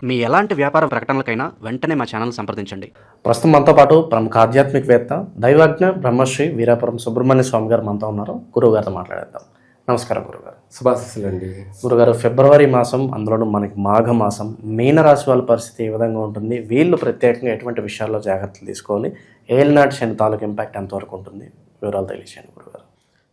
మీ ఎలాంటి వ్యాపార ప్రకటనలకైనా వెంటనే మా ఛానల్ సంప్రదించండి. ప్రస్తుతం మనతో పాటు ప్రముఖ ఆధ్యాత్మికవేత్త దైవజ్ఞ బ్రహ్మశ్రీ వీరాపురం సుబ్రహ్మణ్య స్వామి గారు మనతో ఉన్నారు. గురువుగారితో మాట్లాడేద్దాం. నమస్కారం గురుగారు. శుభాశీస్సులండి. గురుగారు, ఫిబ్రవరి మాసం, అందులోనూ మనకి మాఘ మాసం, మీనరాశి వాళ్ళ పరిస్థితి ఏ విధంగా ఉంటుంది? వీళ్ళు ప్రత్యేకంగా ఎటువంటి విషయాల్లో జాగ్రత్తలు తీసుకోవాలి? ఏలినాటి శని తాలూకు ఇంపాక్ట్ ఎంతవరకు ఉంటుంది? వివరాలు తెలియచేయండి గురుగారు.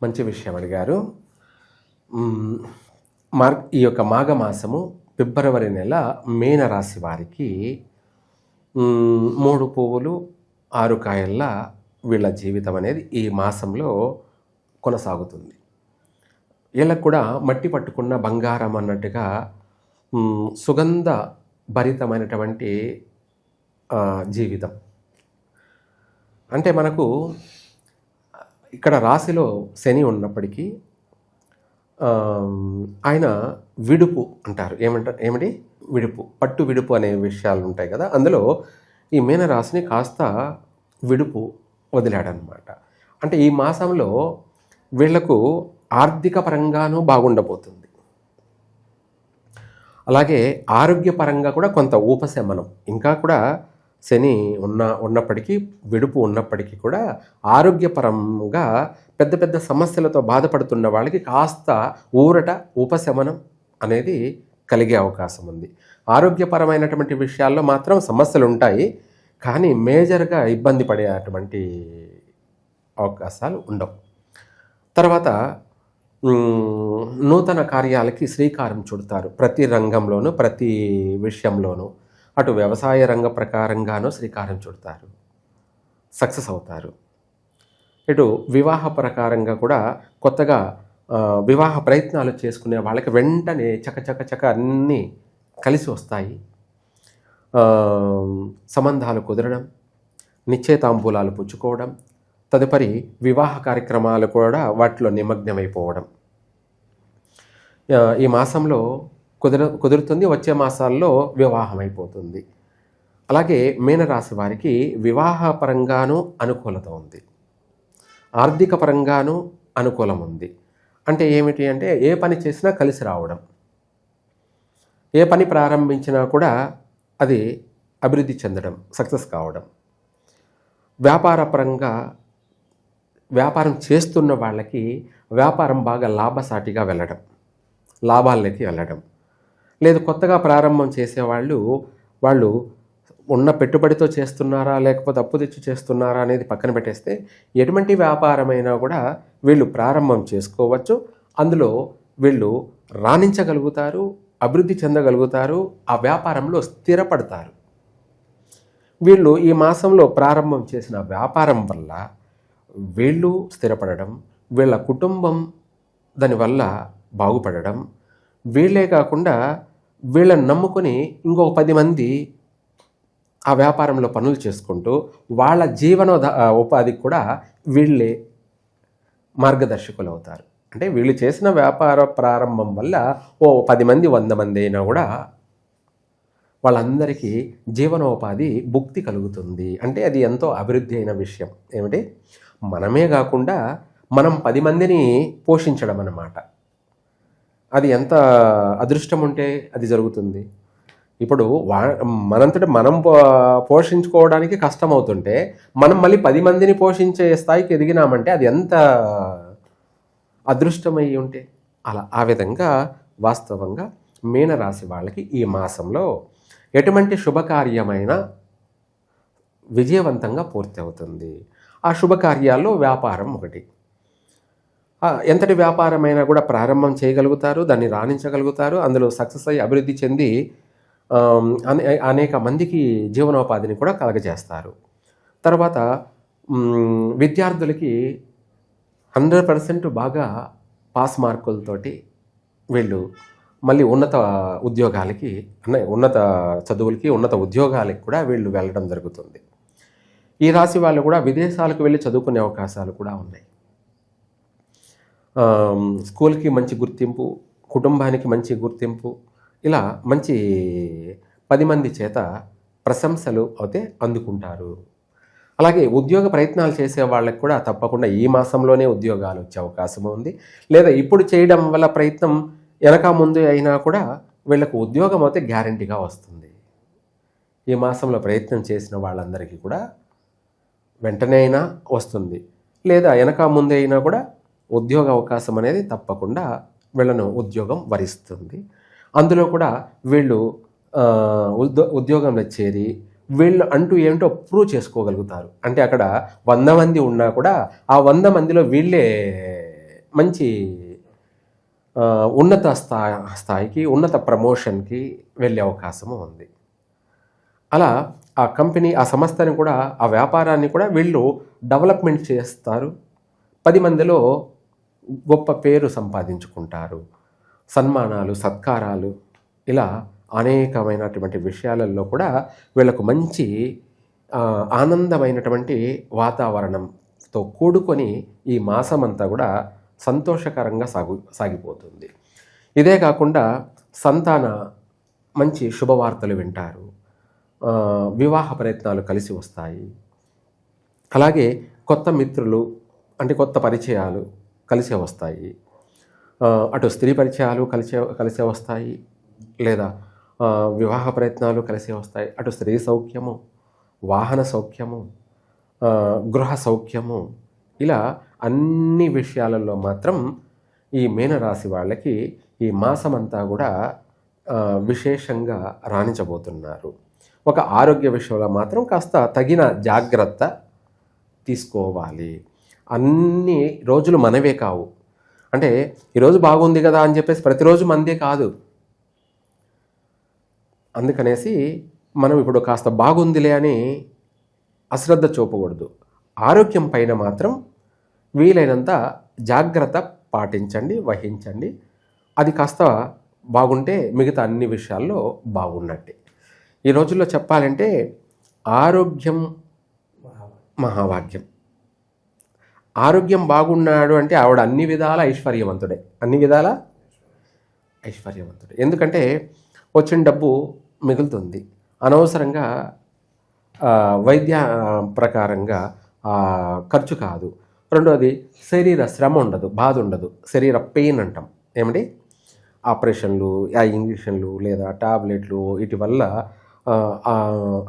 మంచి విషయం అడిగారు. ఈ యొక్క మాఘమాసము ఫిబ్రవరి నెల మీనరాశి వారికి 3 పువ్వులు 6 కాయల్లా వీళ్ళ జీవితం అనేది ఈ మాసంలో కొనసాగుతుంది. వీళ్ళకు కూడా మట్టి పట్టుకున్న బంగారం అన్నట్టుగా సుగంధ భరితమైనటువంటి జీవితం. అంటే మనకు ఇక్కడ రాశిలో శని ఉన్నప్పటికీ ఆయన విడుపు అంటారు. ఏమిటి విడుపు, పట్టు విడుపు అనే విషయాలు ఉంటాయి కదా. అందులో ఈ మీనరాశిని కాస్త విడుపు వదిలాడనమాట. అంటే ఈ మాసంలో వీళ్లకు ఆర్థిక పరంగానూ బాగుండబోతుంది. అలాగే ఆరోగ్యపరంగా కూడా కొంత ఉపశమనం. ఇంకా కూడా శని ఉన్నప్పటికీ, విడుపు ఉన్నప్పటికీ కూడా ఆరోగ్యపరంగా పెద్ద పెద్ద సమస్యలతో బాధపడుతున్న వాళ్ళకి కాస్త ఊరట, ఉపశమనం అనేది కలిగే అవకాశం ఉంది. ఆరోగ్యపరమైనటువంటి విషయాల్లో మాత్రం సమస్యలు ఉంటాయి, కానీ మేజర్గా ఇబ్బంది పడేటువంటి అవకాశాలు ఉండవు. తర్వాత నూతన కార్యాలకి శ్రీకారం చుడతారు. ప్రతి రంగంలోనూ, ప్రతి విషయంలోనూ. అటు వ్యవసాయ రంగ ప్రకారంగానూ శ్రీకారం చుడతారు, సక్సెస్ అవుతారు. ఇటు వివాహ ప్రకారంగా కూడా కొత్తగా వివాహ ప్రయత్నాలు చేసుకునే వాళ్ళకి వెంటనే చక అన్నీ కలిసి వస్తాయి. సంబంధాలు కుదరడం, నిశ్చయితాంబూలాలు పుచ్చుకోవడం, తదుపరి వివాహ కార్యక్రమాలు కూడా వాటిలో నిమగ్నమైపోవడం ఈ మాసంలో కుదురుతుంది. వచ్చే మాసాల్లో వివాహం అయిపోతుంది. అలాగే మీనరాశి వారికి వివాహపరంగానూ అనుకూలత ఉంది, ఆర్థిక పరంగానూ అనుకూలం ఉంది. అంటే ఏమిటి అంటే ఏ పని చేసినా కలిసి రావడం, ఏ పని ప్రారంభించినా కూడా అది అభివృద్ధి చెందడం, సక్సెస్ కావడం. వ్యాపారపరంగా వ్యాపారం చేస్తున్న వాళ్ళకి వ్యాపారం బాగా లాభసాటిగా వెళ్ళడం, లాభాల్లోకి వెళ్ళడం. లేదు కొత్తగా ప్రారంభం చేసేవాళ్ళు వాళ్ళు ఉన్న పెట్టుబడితో చేస్తున్నారా లేకపోతే అప్పు తెచ్చి చేస్తున్నారా అనేది పక్కన పెట్టేస్తే ఎటువంటి వ్యాపారమైనా కూడా వీళ్ళు ప్రారంభం చేసుకోవచ్చు. అందులో వీళ్ళు రాణించగలుగుతారు, అభివృద్ధి చెందగలుగుతారు, ఆ వ్యాపారంలో స్థిరపడతారు. వీళ్ళు ఈ మాసంలో ప్రారంభం చేసిన వ్యాపారం వల్ల వీళ్ళు స్థిరపడడం, వీళ్ళ కుటుంబం దానివల్ల బాగుపడడం, వీళ్ళే కాకుండా వీళ్ళని నమ్ముకొని ఇంకొక 10 మంది ఆ వ్యాపారంలో పనులు చేసుకుంటూ వాళ్ళ ఉపాధికి కూడా వీళ్ళే మార్గదర్శకులు అవుతారు. అంటే వీళ్ళు చేసిన వ్యాపార ప్రారంభం వల్ల 10 మంది 100 మంది అయినా కూడా వాళ్ళందరికీ జీవనోపాధి భుక్తి కలుగుతుంది. అంటే అది ఎంతో అభివృద్ధి అయిన విషయం. ఏమిటి, మనమే కాకుండా మనం 10 మందిని పోషించడం అన్నమాట. అది ఎంత అదృష్టం ఉంటే అది జరుగుతుంది. ఇప్పుడు మనంతట మనం పోషించుకోవడానికి కష్టమవుతుంటే మనం మళ్ళీ 10 మందిని పోషించే స్థాయికి ఎదిగినామంటే అది ఎంత అదృష్టమై ఉంటే. ఆ విధంగా వాస్తవంగా మీనరాశి వాళ్ళకి ఈ మాసంలో ఎటువంటి శుభకార్యమైన విజయవంతంగా పూర్తి అవుతుంది. ఆ శుభకార్యాల్లో వ్యాపారం ఒకటి. ఎంతటి వ్యాపారమైనా కూడా ప్రారంభం చేయగలుగుతారు, దాన్ని రాణించగలుగుతారు, అందులో సక్సెస్ అయ్యి అభివృద్ధి చెంది అనేక మందికి జీవనోపాధిని కూడా కలగజేస్తారు. తర్వాత విద్యార్థులకి 100% బాగా పాస్ మార్కులతోటి వీళ్ళు మళ్ళీ ఉన్నత ఉద్యోగాలకి, ఉన్నత చదువులకి, ఉన్నత ఉద్యోగాలకి కూడా వీళ్ళు వెళ్ళడం జరుగుతుంది. ఈ రాశి వాళ్ళు కూడా విదేశాలకు వెళ్ళి చదువుకునే అవకాశాలు కూడా ఉన్నాయి. స్కూల్కి మంచి గుర్తింపు, కుటుంబానికి మంచి గుర్తింపు, ఇలా మంచి 10 మంది చేత ప్రశంసలు అయితే అందుకుంటారు. అలాగే ఉద్యోగ ప్రయత్నాలు చేసే వాళ్ళకి కూడా తప్పకుండా ఈ మాసంలోనే ఉద్యోగాలు వచ్చే అవకాశం ఉంది. లేదా ఇప్పుడు చేయడం వల్ల ప్రయత్నం వెనక ముందు అయినా కూడా వీళ్ళకు ఉద్యోగం అయితే గ్యారంటీగా వస్తుంది. ఈ మాసంలో ప్రయత్నం చేసిన వాళ్ళందరికీ కూడా వెంటనే అయినా వస్తుంది, లేదా వెనక ముందే అయినా కూడా ఉద్యోగ అవకాశం అనేది తప్పకుండా వీళ్ళను ఉద్యోగం వరిస్తుంది. అందులో కూడా వీళ్ళు ఉద్యోగంలో చేరి వీళ్ళు అంటూ ఏంటో ప్రూవ్ చేసుకోగలుగుతారు. అంటే అక్కడ 100 మంది ఉన్నా కూడా ఆ 100 మందిలో వీళ్ళే మంచి ఉన్నత స్థాయికి ఉన్నత ప్రమోషన్కి వెళ్ళే అవకాశము ఉంది. అలా ఆ కంపెనీ, ఆ సంస్థని కూడా, ఆ వ్యాపారాన్ని కూడా వీళ్ళు డెవలప్మెంట్ చేస్తారు. 10 మందిలో గొప్ప పేరు సంపాదించుకుంటారు. సన్మానాలు, సత్కారాలు, ఇలా అనేకమైనటువంటి విషయాలలో కూడా వీళ్ళకు మంచి ఆనందమైనటువంటి వాతావరణంతో కూడుకొని ఈ మాసమంతా కూడా సంతోషకరంగా సాగిపోతుంది. ఇదే కాకుండా సంతాన మంచి శుభవార్తలు వింటారు, వివాహ ప్రయత్నాలు కలిసి వస్తాయి. అలాగే కొత్త మిత్రులు, అంటే కొత్త పరిచయాలు కలిసే వస్తాయి. అటు స్త్రీ పరిచయాలు కలిసే వస్తాయి, లేదా వివాహ ప్రయత్నాలు కలిసే వస్తాయి. అటు స్త్రీ సౌఖ్యము, వాహన సౌఖ్యము, గృహ సౌఖ్యము, ఇలా అన్ని విషయాలలో మాత్రం ఈ మీనరాశి వాళ్ళకి ఈ మాసమంతా కూడా విశేషంగా రాణించబోతున్నారు. ఒక ఆరోగ్య విషయంలో మాత్రం కాస్త తగిన జాగ్రత్త తీసుకోవాలి. అన్ని రోజులు మనవే కావు. అంటే ఈరోజు బాగుంది కదా అని చెప్పేసి ప్రతిరోజు మందే కాదు. అందుకనేసి మనం ఇప్పుడు కాస్త బాగుందిలే అని అశ్రద్ధ చూపకూడదు. ఆరోగ్యం పైన మాత్రం వీలైనంత జాగ్రత్త పాటించండి, వహించండి. అది కాస్త బాగుంటే మిగతా అన్ని విషయాల్లో బాగున్నట్టే. ఈ రోజుల్లో చెప్పాలంటే ఆరోగ్యం మహాభాగ్యం. ఆరోగ్యం బాగున్నాడు అంటే ఆవిడ అన్ని విధాల ఐశ్వర్యవంతుడే, అన్ని విధాల ఐశ్వర్యవంతుడే. ఎందుకంటే వచ్చిన డబ్బు మిగులుతుంది, అనవసరంగా వైద్య ప్రకారంగా ఖర్చు కాదు. రెండోది శరీర శ్రమ ఉండదు, బాధ ఉండదు, శరీర పెయిన్ అంటాం. ఏమిటి ఆపరేషన్లు, ఆ ఇంజక్షన్లు లేదా టాబ్లెట్లు, వీటి వల్ల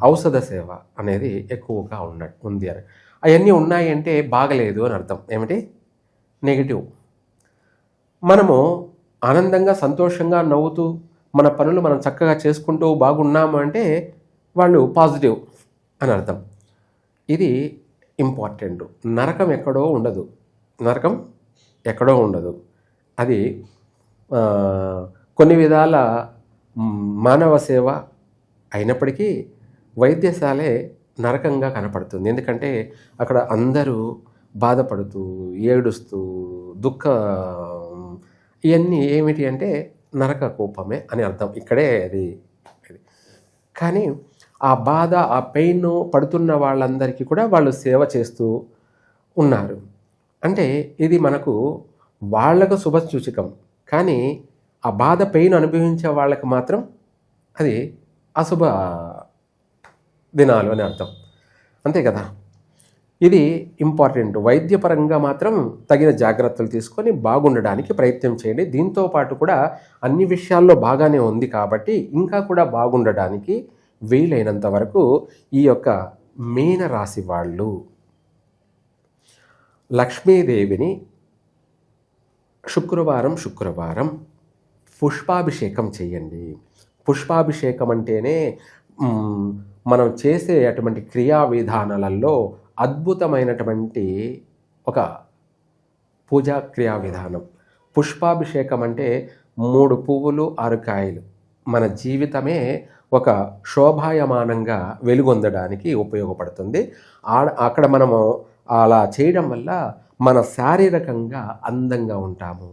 ఔషధ సేవ అనేది ఎక్కువగా ఉంది అని. అవన్నీ ఉన్నాయి అంటే బాగలేదు అని అర్థం. ఏమిటి నెగిటివ్. మనము ఆనందంగా, సంతోషంగా, నవ్వుతూ మన పనులు మనం చక్కగా చేసుకుంటూ బాగున్నాము అంటే వాళ్ళు పాజిటివ్ అని అర్థం. ఇది ఇంపార్టెంట్. నరకం ఎక్కడో ఉండదు, నరకం ఎక్కడో ఉండదు. అది కొన్ని విధాల మానవ సేవ అయినప్పటికీ వైద్యశాలే నరకంగా కనపడుతుంది. ఎందుకంటే అక్కడ అందరూ బాధపడుతూ, ఏడుస్తూ, ఇవన్నీ ఏమిటి అంటే నరక కోపమే అని అర్థం. ఇక్కడే అది. కానీ ఆ బాధ, ఆ పెయిన్ పడుతున్న వాళ్ళందరికీ కూడా వాళ్ళు సేవ చేస్తూ ఉన్నారు. అంటే ఇది మనకు వాళ్లకు శుభసూచకం. కానీ ఆ బాధ, పెయిన్ అనుభవించే వాళ్ళకి మాత్రం అది అశుభ దినాలు అని అర్థం. అంతే కదా. ఇది ఇంపార్టెంట్. వైద్యపరంగా మాత్రం తగిన జాగ్రత్తలు తీసుకొని బాగుండడానికి ప్రయత్నం చేయండి. దీంతో పాటు కూడా అన్ని విషయాల్లో బాగానే ఉంది కాబట్టి ఇంకా కూడా బాగుండడానికి వీలైనంత వరకు ఈ యొక్క మీనరాశి వాళ్ళు లక్ష్మీదేవిని శుక్రవారం పుష్పాభిషేకం చేయండి. పుష్పాభిషేకం అంటేనే మనం చేసే అటువంటి క్రియా విధానాలలో అద్భుతమైనటువంటి ఒక పూజా క్రియా విధానం. పుష్పాభిషేకం అంటే 3 పువ్వులు 6 కాయలు. మన జీవితమే ఒక శోభాయమానంగా వెలుగొందడానికి ఉపయోగపడుతుంది. అక్కడ మనము అలా చేయడం వల్ల మన శారీరకంగా అందంగా ఉంటాము.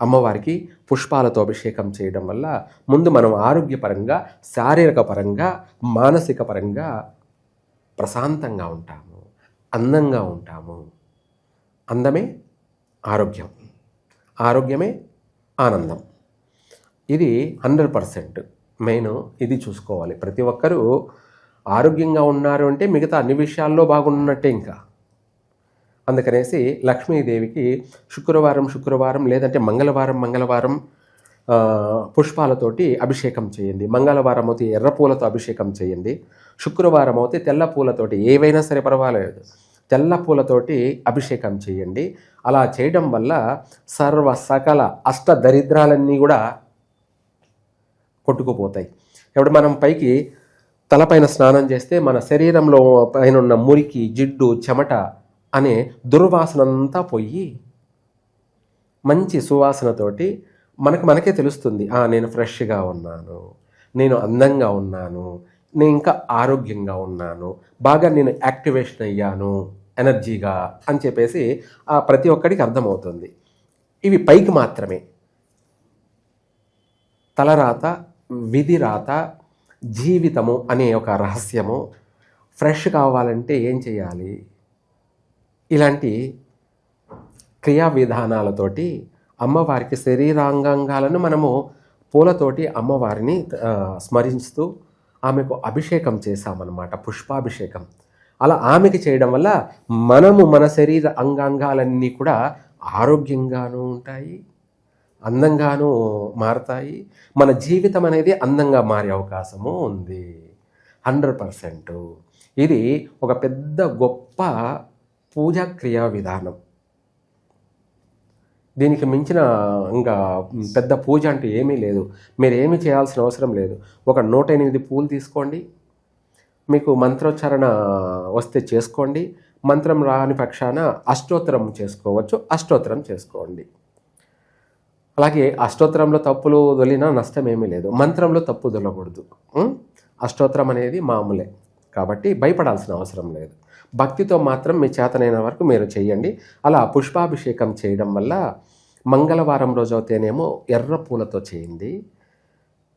అమ్మవారికి పుష్పాలతో అభిషేకం చేయడం వల్ల ముందు మనం ఆరోగ్యపరంగా, శారీరక పరంగా, మానసిక పరంగా ప్రశాంతంగా ఉంటాము, అందంగా ఉంటాము. అందమే ఆరోగ్యం, ఆరోగ్యమే ఆనందం. ఇది 100% మెయిన్. ఇది చూసుకోవాలి. ప్రతి ఒక్కరూ ఆరోగ్యంగా ఉన్నారు అంటే మిగతా అన్ని విషయాల్లో బాగున్నట్టే. ఇంకా అందుకనేసి లక్ష్మీదేవికి శుక్రవారం లేదంటే మంగళవారం పుష్పాలతోటి అభిషేకం చేయండి. మంగళవారం అయితే ఎర్ర పూలతో అభిషేకం చేయండి. శుక్రవారం అయితే తెల్ల పూలతోటి, ఏవైనా సరే పర్వాలేదు, తెల్ల పూలతోటి అభిషేకం చేయండి. అలా చేయడం వల్ల సర్వ సకల అష్ట దరిద్రాలన్నీ కూడా కొట్టుకుపోతాయి. ఇప్పుడు మనం పైకి తలపైన స్నానం చేస్తే మన శరీరంలో పైన ఉన్న మురికి, జిడ్డు, చెమట అనే దుర్వాసనంతా పోయి మంచి సువాసనతోటి మనకే తెలుస్తుంది, నేను ఫ్రెష్గా ఉన్నాను, నేను అందంగా ఉన్నాను, నేను ఇంకా ఆరోగ్యంగా ఉన్నాను, బాగా నేను యాక్టివేషన్ అయ్యాను ఎనర్జీగా అని చెప్పేసి ప్రతి ఒక్కడికి అర్థమవుతుంది. ఇవి పైకి మాత్రమే. తలరాత, విధి రాత, జీవితము అనే ఒక రహస్యము. ఫ్రెష్ కావాలంటే ఏం చేయాలి? ఇలాంటి క్రియా విధానాలతోటి అమ్మవారికి శరీరాంగాంగాలను మనము పూలతోటి అమ్మవారిని స్మరిస్తూ ఆమెకు అభిషేకం చేశామన్నమాట, పుష్పాభిషేకం. అలా ఆమెకి చేయడం వల్ల మనము మన శరీర అంగాంగాలన్నీ కూడా ఆరోగ్యంగానూ ఉంటాయి, అందంగానూ మారతాయి. మన జీవితం అనేది అందంగా మారే అవకాశము ఉంది 100%. ఇది ఒక పెద్ద గొప్ప పూజా క్రియా విధానం. దీనికి మించిన ఇంకా పెద్ద పూజ అంటే ఏమీ లేదు. మీరు ఏమీ చేయాల్సిన అవసరం లేదు. ఒక 108 పూలు తీసుకోండి, మీకు మంత్రోచ్చారణ వస్తే చేసుకోండి, మంత్రం రాని పక్షాన అష్టోత్తరం చేసుకోవచ్చు, అష్టోత్తరం చేసుకోండి. అలాగే అష్టోత్తరంలో తప్పులు దొలినా నష్టం ఏమీ లేదు, మంత్రంలో తప్పు దొలకూడదు. అష్టోత్తరం అనేది మామూలే కాబట్టి భయపడాల్సిన అవసరం లేదు. భక్తితో మాత్రం మీ చేతనైన వరకు మీరు చేయండి. అలా పుష్పాభిషేకం చేయడం వల్ల మంగళవారం రోజు అయితేనేమో ఎర్ర పూలతో చేయండి,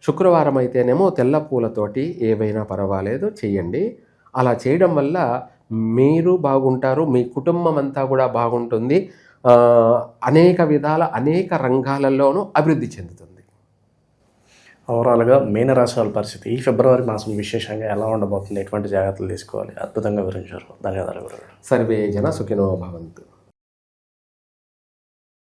శుక్రవారం అయితేనేమో తెల్ల పూలతోటి ఏవైనా పర్వాలేదు చేయండి. అలా చేయడం వల్ల మీరు బాగుంటారు, మీ కుటుంబం అంతా కూడా బాగుంటుంది, అనేక విధాల అనేక రంగాలలోనూ అభివృద్ధి చెందుతుంది. ఓవరాల్గా మీనరాశి వాళ్ళ పరిస్థితి ఈ ఫిబ్రవరి మాసం విశేషంగా ఎలా ఉండబోతుంది, ఎటువంటి జాగ్రత్తలు తీసుకోవాలి, అద్భుతంగా వివరించారు. ధన్యవాదాలు గురుగారు. సర్వే జన సుఖినో భవంతు.